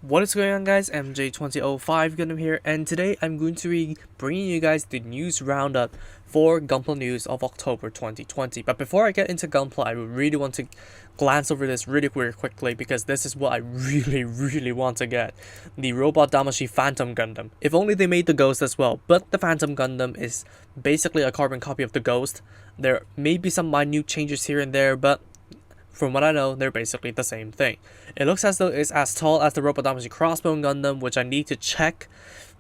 What is going on, guys? MJ2005 Gundam here, and today I'm going to be bringing you guys the news roundup for Gunpla news of October 2020. But before I get into Gunpla, I really want to glance over this really quickly because this is what I really want to get. The Robot Damashi Phantom Gundam. If only they made the Ghost as well, but the Phantom Gundam is basically a carbon copy of the Ghost. There may be some minute changes here and there, but from what I know, they're basically the same thing. It looks as though it's as tall as the Robot Damacy Crossbone Gundam, which I need to check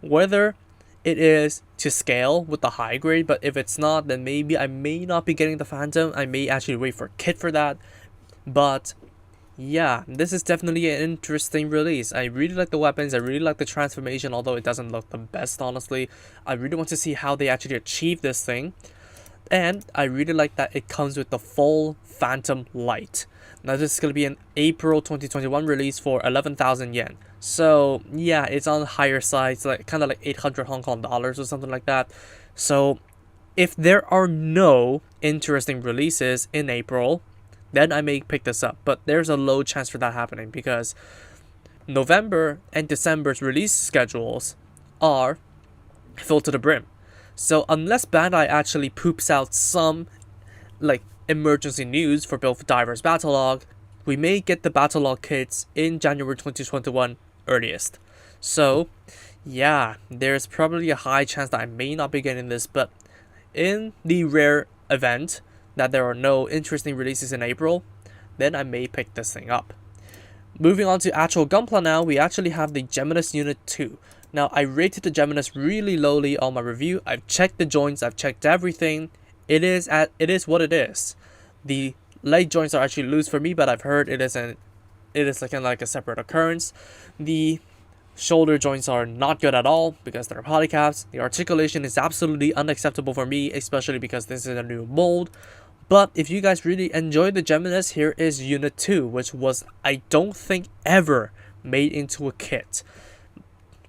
whether it is to scale with the high grade, but if it's not, then maybe I may not be getting the Phantom. I may actually wait for a kit for that. But yeah, this is definitely an interesting release. I really like the weapons, I really like the transformation, although it doesn't look the best, honestly. I really want to see how they actually achieve this thing. And I really like that it comes with the full Phantom Light. Now this is going to be an April 2021 release for 11,000 yen. So yeah, it's on the higher side. It's like kind of like 800 Hong Kong dollars or something like that. So if there are no interesting releases in April, then I may pick this up. But there's a low chance for that happening because November and December's release schedules are filled to the brim. So unless Bandai actually poops out some like emergency news for both Diver's Battlelog, we may get the Battlelog kits in January 2021 earliest. So yeah, there's probably a high chance that I may not be getting this, but in the rare event that there are no interesting releases in April, then I may pick this thing up. Moving on to actual Gunpla now, we actually have the Geminis Unit 2. Now, I rated the Geminis really lowly on my review. I've checked the joints, I've checked everything. It is what it is. The leg joints are actually loose for me, but I've heard it is like a separate occurrence. The shoulder joints are not good at all because they're polycaps. The articulation is absolutely unacceptable for me, especially because this is a new mold. But if you guys really enjoyed the Geminis, here is Unit 2, which was, I don't think, ever made into a kit.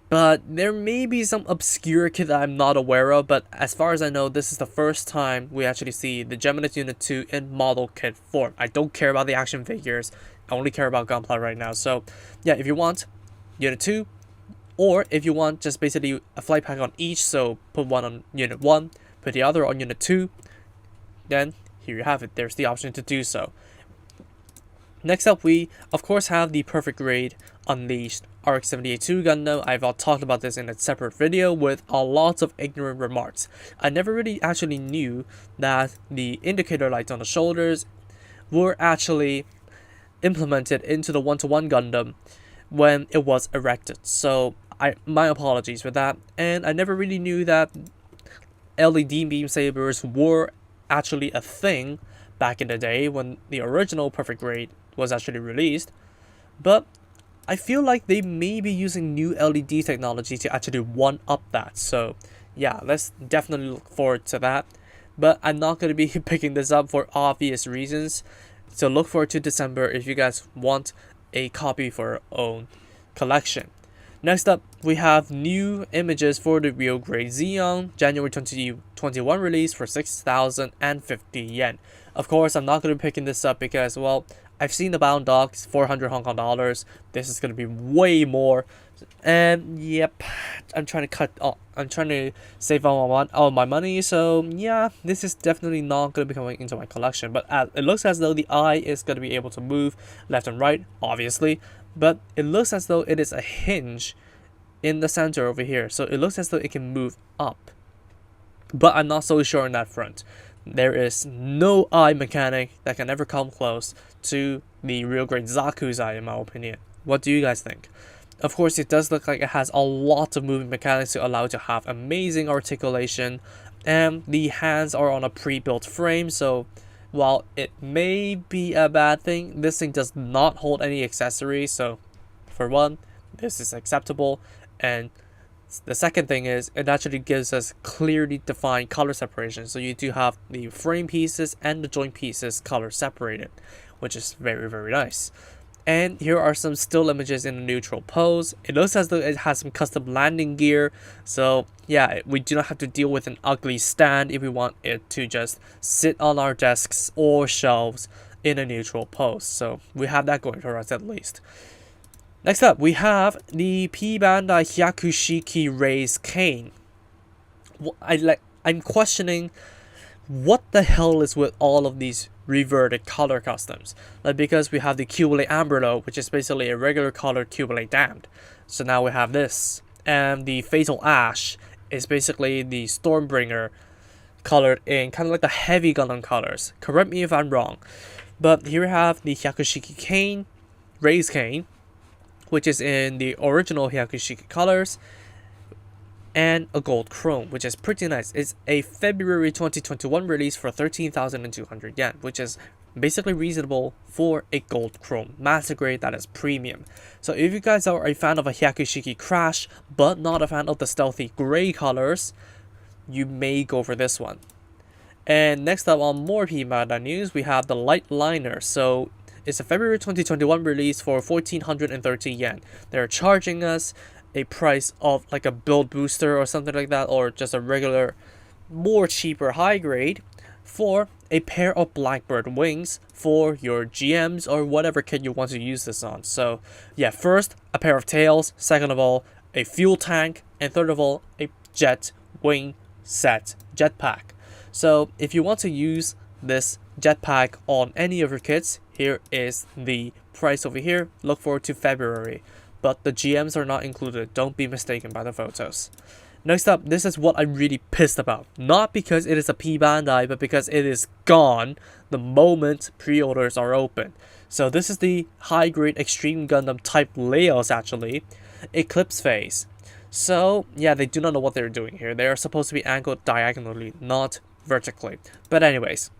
But there may be some obscure kit that I'm not aware of, but as far as I know, this is the first time we actually see the Geminis Unit 2 in model kit form. I don't care about the action figures, I only care about Gunpla right now. So yeah, if you want Unit 2, or if you want just basically a flight pack on each, so put one on Unit 1, put the other on Unit 2, then here you have it, there's the option to do so. Next up, we of course have the Perfect Grade Unleashed RX-78-2 Gundam. I've talked about this in a separate video with a lot of ignorant remarks. I never really actually knew that the indicator lights on the shoulders were actually implemented into the 1-to-1 Gundam when it was erected. So my apologies for that. And I never really knew that LED beam sabers were actually a thing back in the day when the original Perfect Grade was actually released. But I feel like they may be using new LED technology to actually one-up that. So yeah, let's definitely look forward to that. But I'm not going to be picking this up for obvious reasons. So look forward to December if you guys want a copy for your own collection. Next up, we have new images for the Real Grade Xeon January 2021 release for 6,050 yen. Of course, I'm not going to be picking this up because, well, I've seen the bound docs, 400 Hong Kong dollars. This is going to be way more. And yep, I'm trying to save all my money. So yeah, this is definitely not going to be coming into my collection. But it looks as though the eye is going to be able to move left and right, obviously. But it looks as though it is a hinge in the center over here. So it looks as though it can move up. But I'm not so sure on that front. There is no eye mechanic that can ever come close to the Real Grade Zaku's eye, in my opinion. What do you guys think? Of course, it does look like it has a lot of moving mechanics to allow it to have amazing articulation. And the hands are on a pre-built frame, so while it may be a bad thing, this thing does not hold any accessories. So for one, this is acceptable. And the second thing is, it actually gives us clearly defined color separation. So you do have the frame pieces and the joint pieces color separated, which is very nice. And here are some still images in a neutral pose. It looks as though it has some custom landing gear. So yeah, we do not have to deal with an ugly stand if we want it to just sit on our desks or shelves in a neutral pose. So we have that going for us at least. Next up, we have the P Bandai Hakushiki Kane. I'm questioning what the hell is with all of these reverted color customs. Like, because we have the Cubile Amberlo, which is basically a regular colored Cubile Damned. So now we have this. And the Fatal Ash is basically the Stormbringer colored in kind of like the heavy Gundam colors. Correct me if I'm wrong. But here we have the Hakushiki Kane, Raise Kane, which is in the original Hakushiki colors, and a gold chrome, which is pretty nice. It's a February 2021 release for 13,200 yen, which is basically reasonable for a gold chrome master grade that is premium. So if you guys are a fan of a Hakushiki Crash, but not a fan of the stealthy gray colors, you may go for this one. And next up on more P-Bandai news, we have the Light Liner. So it's a February 2021 release for 1,430 yen. They're charging us a price of like a build booster or something like that, or just a regular, more cheaper high grade for a pair of Blackbird wings for your GMs or whatever kit you want to use this on. So yeah, first a pair of tails, second of all a fuel tank, and third of all a jet wing set jetpack. So if you want to use this jetpack on any of your kits, here is the price over here. Look forward to February. But the GMs are not included, don't be mistaken by the photos. Next up, this is what I'm really pissed about. Not because it is a P Bandai, but because it is gone the moment pre-orders are open. So this is the high grade Extreme Gundam type layouts actually. Eclipse Phase. So yeah, they do not know what they're doing here. They are supposed to be angled diagonally, not vertically. But anyways,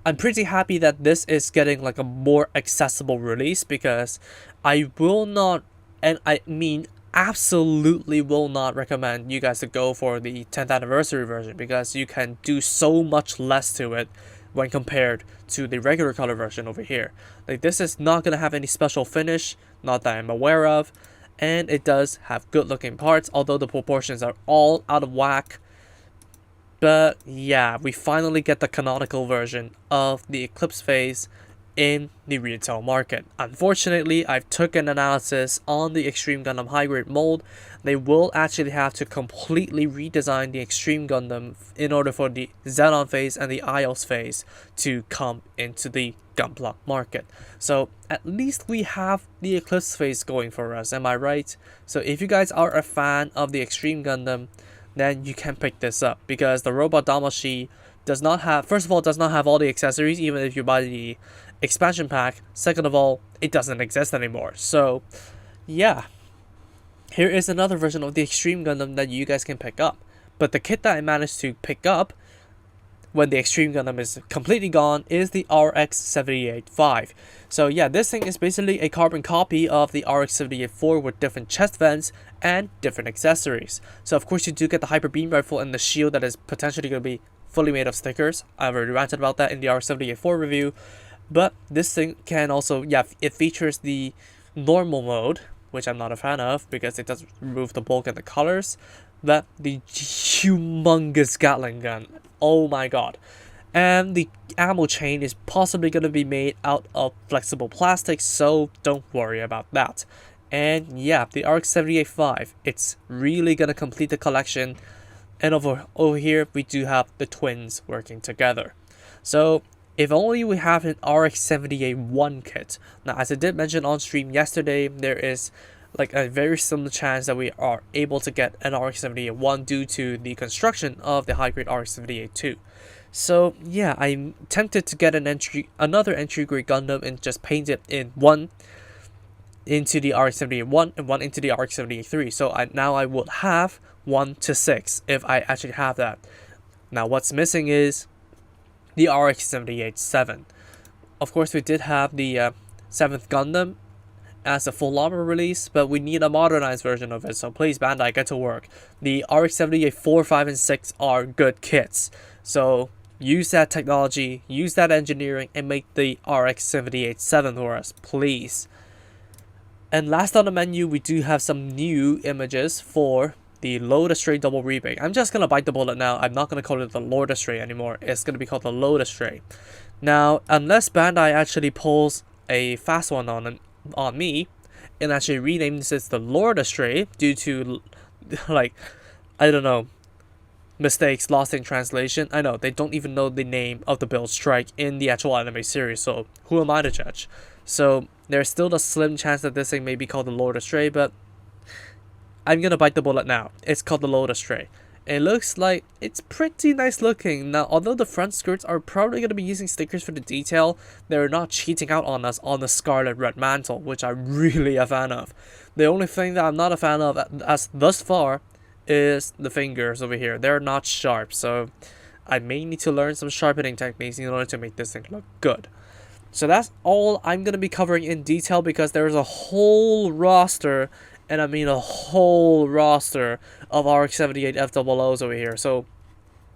I'm pretty happy that this is getting like a more accessible release, because I will not, and I mean absolutely will not recommend you guys to go for the 10th anniversary version, because you can do so much less to it when compared to the regular color version over here. Like, this is not going to have any special finish, not that I'm aware of, and it does have good looking parts, although the proportions are all out of whack. But yeah, we finally get the canonical version of the Eclipse Phase in the retail market. Unfortunately, I've took an analysis on the Extreme Gundam high grade mold. They will actually have to completely redesign the Extreme Gundam in order for the Xeon phase and the IOS phase to come into the Gunpla market. So at least we have the Eclipse Phase going for us, am I right? So if you guys are a fan of the Extreme Gundam, then you can pick this up, because the Robot Damashi does not have, first of all, does not have all the accessories even if you buy the expansion pack. Second of all, it doesn't exist anymore. So yeah, here is another version of the Extreme Gundam that you guys can pick up. But the kit that I managed to pick up when the Extreme Gundam is completely gone is the RX-78-5. So yeah, this thing is basically a carbon copy of the RX-78-4 with different chest vents and different accessories. So of course you do get the Hyper Beam Rifle and the shield that is potentially going to be fully made of stickers. I've already ranted about that in the RX-78-4 review. But this thing can also, yeah, it features the normal mode, which I'm not a fan of because it does remove the bulk and the colors. But the humongous Gatling gun, oh my god. And the ammo chain is possibly going to be made out of flexible plastic, so don't worry about that. And yeah, the RX-78-5, it's really going to complete the collection. And over here, we do have the twins working together. So if only we have an RX-78-1 kit. Now, as I did mention on stream yesterday, there is like a very similar chance that we are able to get an RX-78-1 due to the construction of the high-grade RX-78-2. So yeah, I'm tempted to get another entry-grade Gundam and just paint it in one into the RX-78-1 and one into the RX-78-3. So now I would have 1 to 6 if I actually have that. Now what's missing is the RX-78-7. Of course, we did have the 7th Gundam as a full armor release, but we need a modernized version of it, so please Bandai, get to work. The RX-78 4, 5, and 6 are good kits, so use that technology, use that engineering, and make the RX-78-7 for us, please. And last on the menu, we do have some new images for the Lotus Ray double rebate. I'm just gonna bite the bullet now. I'm not gonna call it the Lotus Ray anymore. It's gonna be called the Lotus Ray. Now, unless Bandai actually pulls a fast one on me and actually renamed this the Lord Astray due to, like, I don't know, mistakes lost in translation. I know they don't even know the name of the build strike in the actual anime series, so who am I to judge? So there's still a slim chance that this thing may be called the Lord Astray, but I'm gonna bite the bullet now. It's called the Lord Astray. It looks like it's pretty nice looking. Now, although the front skirts are probably going to be using stickers for the detail, they're not cheating out on us on the scarlet red mantle, which I'm really a fan of. The only thing that I'm not a fan of as thus far is the fingers over here. They're not sharp, so I may need to learn some sharpening techniques in order to make this thing look good. So that's all I'm going to be covering in detail, because there's a whole roster, and I mean a whole roster of RX-78 FOOs over here. So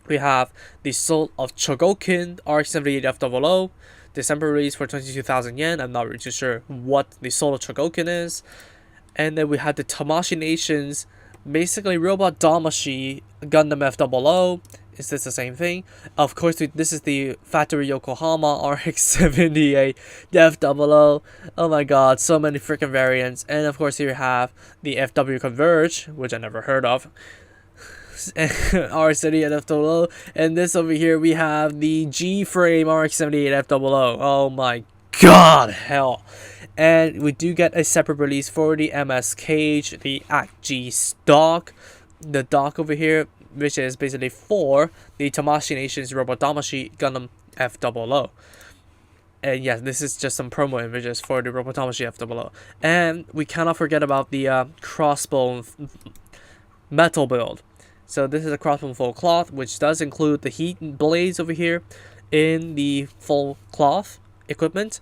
we have the Soul of Chogokin RX-78 FOO, December release for 22,000 yen. I'm not really too sure what the Soul of Chogokin is. And then we have the Tamashii Nations, basically Robot Damashi Gundam FOO. Is this the same thing? Of course, this is the Factory Yokohama RX-78 FOO. Oh my god, so many freaking variants. And of course, here you have the FW Converge, which I never heard of. RX-78 FOO. And this over here, we have the G-Frame RX-78 FOO. Oh my god, hell. And we do get a separate release for the MS Cage, the Act G stock. The dock over here, which is basically for the Tamashii Nations Robot Damashi Gundam FOO. And yes, this is just some promo images for the Robot Damashi FOO. And we cannot forget about the crossbone metal build. So this is a crossbone full cloth, which does include the heat blades over here in the full cloth equipment,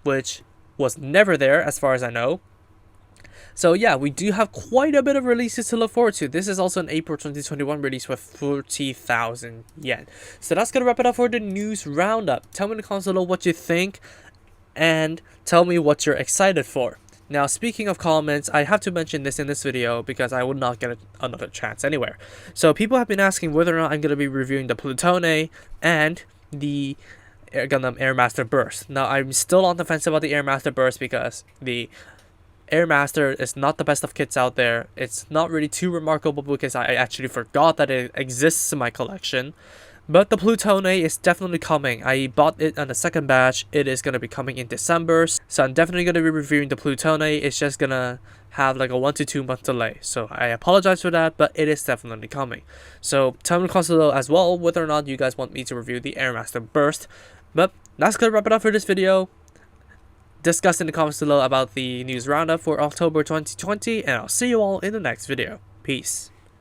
which was never there as far as I know. So yeah, we do have quite a bit of releases to look forward to. This is also an April 2021 release with 40,000 yen. So that's going to wrap it up for the news roundup. Tell me in the comments below what you think, and tell me what you're excited for. Now, speaking of comments, I have to mention this in this video because I would not get another chance anywhere. So people have been asking whether or not I'm going to be reviewing the Plutone and the Gundam Airmaster Burst. Now, I'm still on the fence about the Airmaster Burst because the Airmaster is not the best of kits out there. It's not really too remarkable because I actually forgot that it exists in my collection. But the Plutone is definitely coming. I bought it on the second batch. It is going to be coming in December. So I'm definitely going to be reviewing the Plutone. It's just going to have like a 1 to 2 month delay. So I apologize for that, but it is definitely coming. So tell me in the comments below as well whether or not you guys want me to review the Airmaster Burst. But that's going to wrap it up for this video. Discuss in the comments below about the news roundup for October 2020, and I'll see you all in the next video. Peace.